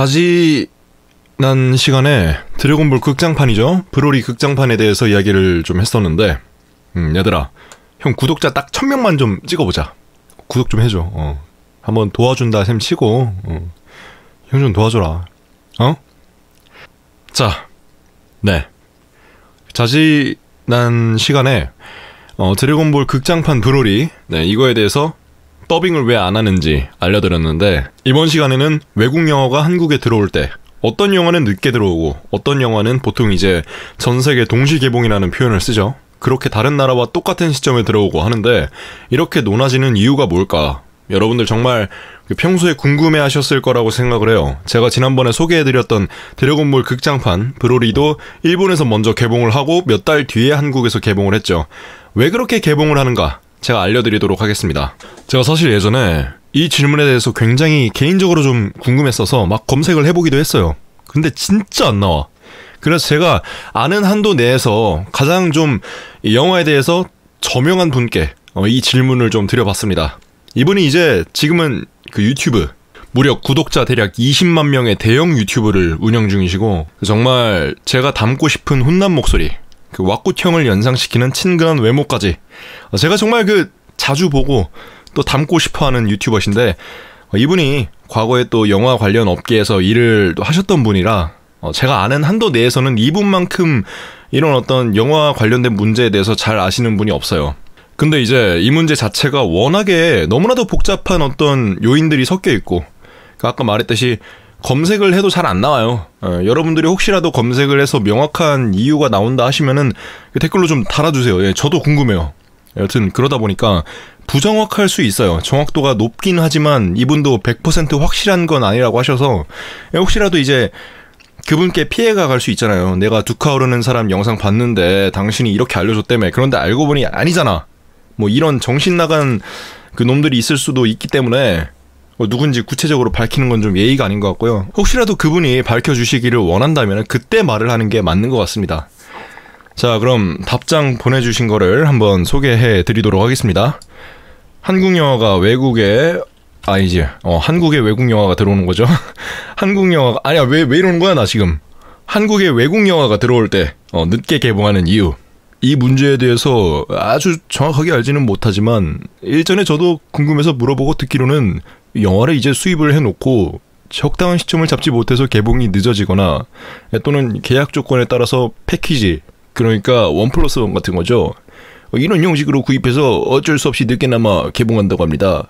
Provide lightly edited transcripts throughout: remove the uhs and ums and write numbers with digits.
지난 시간에 드래곤볼 극장판이죠. 브로리 극장판에 대해서 이야기를 좀 했었는데 얘들아, 형 구독자 딱 1000명만 좀 찍어보자. 구독 좀 해줘. 한번 도와준다 셈 치고 형 좀 도와줘라. 자, 네, 지난 시간에 드래곤볼 극장판 브로리, 네, 이거에 대해서 더빙을 왜 안 하는지 알려드렸는데, 이번 시간에는 외국 영화가 한국에 들어올 때 어떤 영화는 늦게 들어오고 어떤 영화는 보통 이제 전세계 동시 개봉이라는 표현을 쓰죠. 그렇게 다른 나라와 똑같은 시점에 들어오고 하는데, 이렇게 논하지는 이유가 뭘까? 여러분들 정말 평소에 궁금해하셨을 거라고 생각을 해요. 제가 지난번에 소개해드렸던 드래곤볼 극장판 브로리도 일본에서 먼저 개봉을 하고 몇 달 뒤에 한국에서 개봉을 했죠. 왜 그렇게 개봉을 하는가? 제가 알려드리도록 하겠습니다. 제가 사실 예전에 이 질문에 대해서 굉장히 개인적으로 좀 궁금했어서 막 검색을 해보기도 했어요. 근데 진짜 안 나와. 그래서 제가 아는 한도 내에서 가장 좀 영화에 대해서 저명한 분께 이 질문을 좀 드려봤습니다. 이분이 이제 지금은 그 유튜브 무려 구독자 대략 20만 명의 대형 유튜브를 운영 중이시고, 정말 제가 닮고 싶은 훈남 목소리, 그 왁구형을 연상시키는 친근한 외모까지 제가 정말 자주 보고 또 닮고 싶어하는 유튜버신데, 이분이 과거에 또 영화 관련 업계에서 일을 또 하셨던 분이라 제가 아는 한도 내에서는 이분만큼 이런 어떤 영화 관련된 문제에 대해서 잘 아시는 분이 없어요. 근데 이제 이 문제 자체가 워낙에 너무나도 복잡한 어떤 요인들이 섞여 있고, 아까 말했듯이 검색을 해도 잘 안 나와요. 여러분들이 혹시라도 검색을 해서 명확한 이유가 나온다 하시면은 댓글로 좀 달아주세요. 예, 저도 궁금해요. 여튼 그러다 보니까 부정확할 수 있어요. 정확도가 높긴 하지만 이분도 100% 확실한 건 아니라고 하셔서, 혹시라도 이제 그분께 피해가 갈 수 있잖아요. 내가 두카 오르는 사람 영상 봤는데 당신이 이렇게 알려줬다며, 그런데 알고 보니 아니잖아, 뭐 이런 정신 나간 그 놈들이 있을 수도 있기 때문에 누군지 구체적으로 밝히는 건 좀 예의가 아닌 것 같고요. 혹시라도 그분이 밝혀주시기를 원한다면 그때 말을 하는 게 맞는 것 같습니다. 자, 그럼 답장 보내주신 거를 한번 소개해 드리도록 하겠습니다. 한국 영화가 외국에 한국에 외국 영화가 들어오는 거죠. 한국 영화가 아니야, 왜 이러는 거야 나 지금. 한국에 외국 영화가 들어올 때 늦게 개봉하는 이유, 이 문제에 대해서 아주 정확하게 알지는 못하지만 일전에 저도 궁금해서 물어보고 듣기로는 영화를 이제 수입을 해놓고 적당한 시점을 잡지 못해서 개봉이 늦어지거나, 또는 계약 조건에 따라서 패키지, 그러니까 1+1 같은 거죠, 이런 형식으로 구입해서 어쩔 수 없이 늦게나마 개봉한다고 합니다.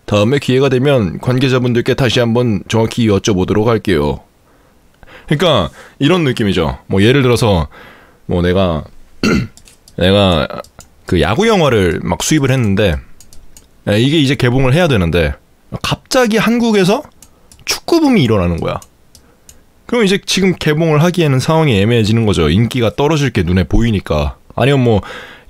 다음에 기회가 되면 관계자분들께 다시 한번 정확히 여쭤보도록 할게요. 그러니까 이런 느낌이죠. 뭐 예를 들어서 뭐 내가 그 야구 영화를 막 수입을 했는데, 이게 이제 개봉을 해야 되는데 갑자기 한국에서 축구붐이 일어나는 거야. 그럼 이제 지금 개봉을 하기에는 상황이 애매해지는 거죠. 인기가 떨어질 게 눈에 보이니까. 아니면 뭐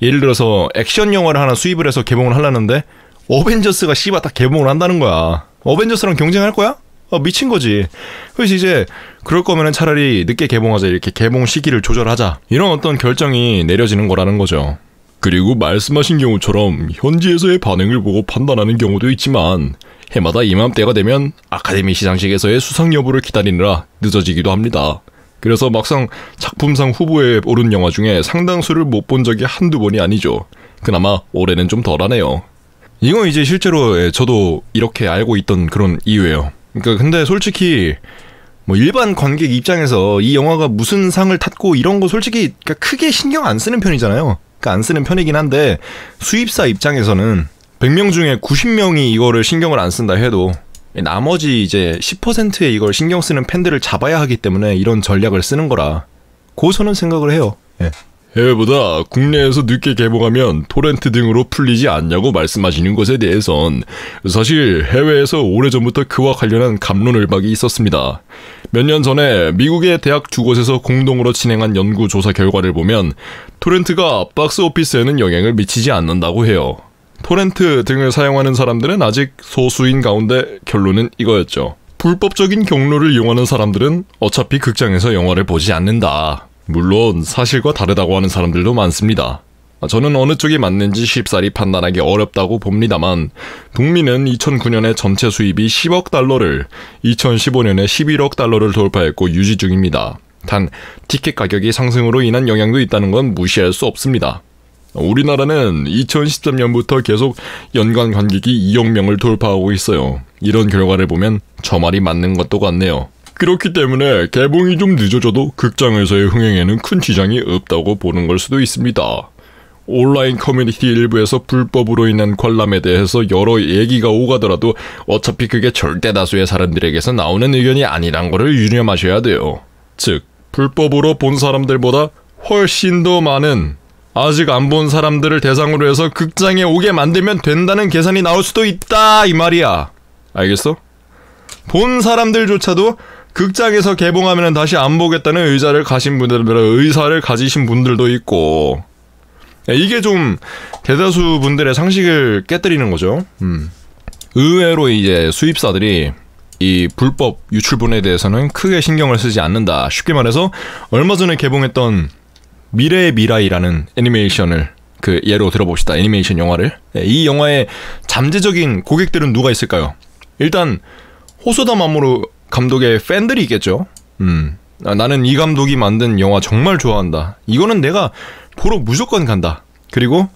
예를 들어서 액션 영화를 하나 수입을 해서 개봉을 하려는데 어벤져스가 씨발 딱 개봉을 한다는 거야. 어벤져스랑 경쟁할 거야? 미친 거지. 그래서 이제 그럴 거면은 차라리 늦게 개봉하자, 이렇게 개봉 시기를 조절하자, 이런 어떤 결정이 내려지는 거라는 거죠. 그리고 말씀하신 경우처럼 현지에서의 반응을 보고 판단하는 경우도 있지만, 해마다 이맘때가 되면 아카데미 시상식에서의 수상 여부를 기다리느라 늦어지기도 합니다. 그래서 막상 작품상 후보에 오른 영화 중에 상당수를 못 본 적이 한두 번이 아니죠. 그나마 올해는 좀 덜하네요. 이건 이제 실제로 저도 이렇게 알고 있던 그런 이유예요. 그러니까 근데 솔직히 뭐 일반 관객 입장에서 이 영화가 무슨 상을 탔고 이런 거 솔직히 크게 신경 안 쓰는 편이잖아요. 그러니까 안 쓰는 편이긴 한데, 수입사 입장에서는 100명 중에 90명이 이거를 신경을 안 쓴다 해도 나머지 이제 10%의 이걸 신경 쓰는 팬들을 잡아야 하기 때문에 이런 전략을 쓰는 거라, 저는 생각을 해요. 예. 해외보다 국내에서 늦게 개봉하면 토렌트 등으로 풀리지 않냐고 말씀하시는 것에 대해선 사실 해외에서 오래전부터 그와 관련한 갑론을박이 있었습니다. 몇 년 전에 미국의 대학 두 곳에서 공동으로 진행한 연구 조사 결과를 보면 토렌트가 박스 오피스에는 영향을 미치지 않는다고 해요. 토렌트 등을 사용하는 사람들은 아직 소수인 가운데 결론은 이거였죠. 불법적인 경로를 이용하는 사람들은 어차피 극장에서 영화를 보지 않는다. 물론 사실과 다르다고 하는 사람들도 많습니다. 저는 어느 쪽이 맞는지 쉽사리 판단하기 어렵다고 봅니다만 북미는 2009년에 전체 수입이 10억 달러를 2015년에 11억 달러를 돌파했고 유지 중입니다. 단 티켓 가격이 상승으로 인한 영향도 있다는 건 무시할 수 없습니다. 우리나라는 2013년부터 계속 연간 관객이 2억 명을 돌파하고 있어요. 이런 결과를 보면 저 말이 맞는 것도 같네요. 그렇기 때문에 개봉이 좀 늦어져도 극장에서의 흥행에는 큰 지장이 없다고 보는 걸 수도 있습니다. 온라인 커뮤니티 일부에서 불법으로 인한 관람에 대해서 여러 얘기가 오가더라도 어차피 그게 절대 다수의 사람들에게서 나오는 의견이 아니란 거를 유념하셔야 돼요. 즉, 불법으로 본 사람들보다 훨씬 더 많은 아직 안 본 사람들을 대상으로 해서 극장에 오게 만들면 된다는 계산이 나올 수도 있다 이 말이야. 알겠어? 본 사람들조차도 극장에서 개봉하면 다시 안 보겠다는 의사를 가지신 분들도 있고, 이게 좀 대다수 분들의 상식을 깨뜨리는 거죠. 의외로 이제 수입사들이 이 불법 유출분에 대해서는 크게 신경을 쓰지 않는다. 쉽게 말해서 얼마 전에 개봉했던 미래의 미라이라는 애니메이션을 그 예로 들어봅시다. 애니메이션 영화를. 이 영화의 잠재적인 고객들은 누가 있을까요? 일단 호소다 마모루 감독의 팬들이 있겠죠. 나는 이 감독이 만든 영화 정말 좋아한다. 이거는 내가 보러 무조건 간다. 그리고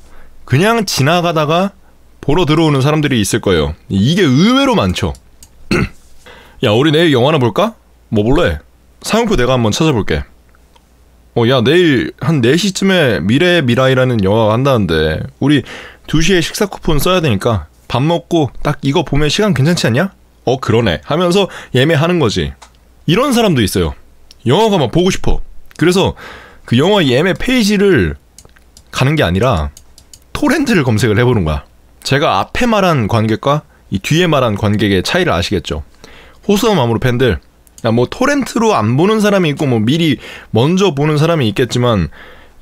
그냥 지나가다가 보러 들어오는 사람들이 있을 거예요. 이게 의외로 많죠. 야, 우리 내일 영화나 볼까? 뭐 볼래? 사용표 내가 한번 찾아볼게. 야, 내일 한 4시쯤에 미래의 미라이라는 영화가 한다는데 우리 2시에 식사 쿠폰 써야 되니까 밥 먹고 딱 이거 보면 시간 괜찮지 않냐? 그러네 하면서 예매하는 거지. 이런 사람도 있어요. 영화가 막 보고 싶어. 그래서 그 영화 예매 페이지를 가는 게 아니라 토렌트를 검색을 해보는 거야. 제가 앞에 말한 관객과 이 뒤에 말한 관객의 차이를 아시겠죠? 호소다 마모루 팬들, 뭐 토렌트로 안 보는 사람이 있고 뭐 미리 먼저 보는 사람이 있겠지만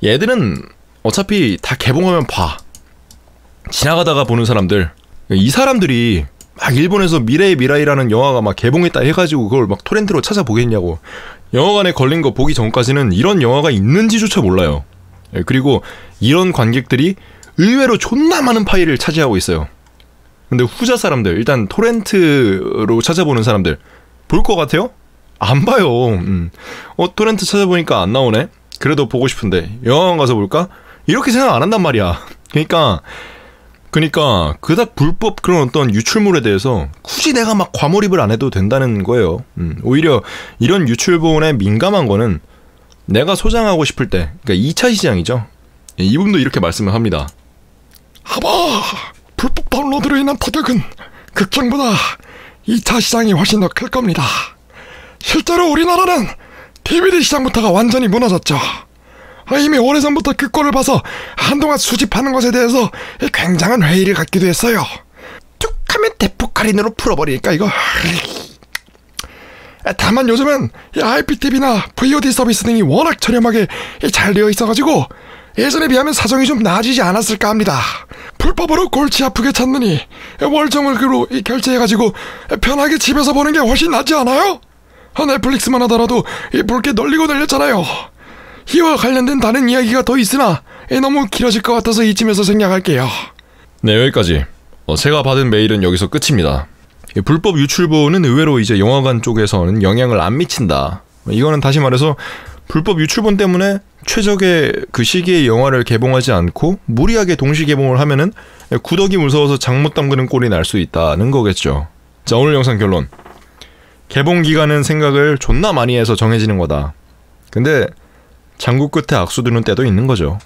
얘들은 어차피 다 개봉하면 봐. 지나가다가 보는 사람들, 이 사람들이 막 일본에서 미래의 미라이라는 영화가 막 개봉했다 해가지고 그걸 막 토렌트로 찾아보겠냐고. 영화관에 걸린 거 보기 전까지는 이런 영화가 있는지조차 몰라요. 그리고 이런 관객들이 의외로 존나 많은 파일을 차지하고 있어요. 근데 후자 사람들, 일단 토렌트로 찾아보는 사람들 볼 것 같아요? 안 봐요. 토렌트 찾아보니까 안 나오네? 그래도 보고 싶은데 영화관 가서 볼까? 이렇게 생각 안 한단 말이야. 그러니까 그닥 불법 그런 어떤 유출물에 대해서 굳이 내가 막 과몰입을 안 해도 된다는 거예요. 오히려 이런 유출본에 민감한 거는 내가 소장하고 싶을 때, 그러니까 2차 시장이죠. 이분도 이렇게 말씀을 합니다. 아마 불법 다운로드로 인한 타격은 극장보다 2차 시장이 훨씬 더 클 겁니다. 실제로 우리나라는 DVD 시장부터가 완전히 무너졌죠. 이미 오래전부터 그 꼴을 봐서 한동안 수집하는 것에 대해서 굉장한 회의를 갖기도 했어요. 툭 하면 대폭 할인으로 풀어버리니까 이거. 다만 요즘은 IPTV나 VOD 서비스 등이 워낙 저렴하게 잘 되어 있어가지고 예전에 비하면 사정이 좀 나아지지 않았을까 합니다. 불법으로 골치 아프게 찾느니 월정액으로 결제해가지고 편하게 집에서 보는 게 훨씬 낫지 않아요? 넷플릭스만 하더라도 볼 게 널리고 널렸잖아요. 이와 관련된 다른 이야기가 더 있으나 너무 길어질 것 같아서 이쯤에서 생략할게요. 네, 여기까지. 제가 받은 메일은 여기서 끝입니다. 불법 유출본은 의외로 이제 영화관 쪽에서는 영향을 안 미친다. 이거는 다시 말해서 불법 유출본 때문에 최적의 그 시기에 영화를 개봉하지 않고 무리하게 동시 개봉을 하면은 구더기 무서워서 장 못 담그는 꼴이 날 수 있다는 거겠죠. 자, 오늘 영상 결론. 개봉 기간은 생각을 존나 많이 해서 정해지는 거다. 근데 장구 끝에 악수 두는 때도 있는 거죠.